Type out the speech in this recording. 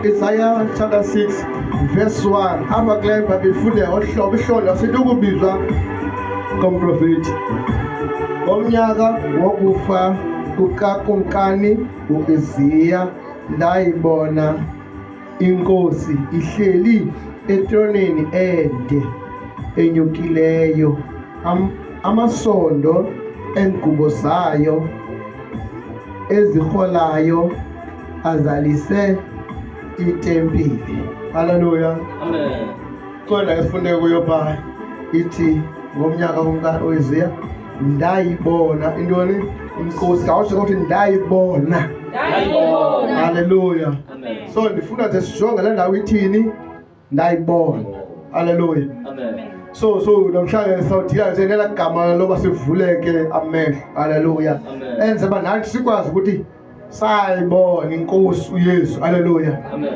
Isaiah chapter 6 verse 1 apha kule babefunda ohlobo ihlolo sithi ukubizwa komprofeti. Ngomnyaka wokufa kukakumkani u-Uziya ndayibona inkosi ihleli etronini ende enyukileyo, amasondo eengubo zayo ezirholayo azalise itempile. Haleluya. Amen. Kodwa esifunde kuyo pha ithi ngomnyaka uZiya ndayibona intoni? Inkosi. Awusho ukuthi ndayibona. Haleluya. Amen. So ndifuna nje sijonge le ndawo ithini? Ndayibona. Haleluya. Amen. So namhlanje sawudila nje nela gama loba sivuleke amehlo. Haleluya. Amen. Enze ba nathi sikwazi ukuthi sayibona inkosi uYesu. Haleluya. Amen.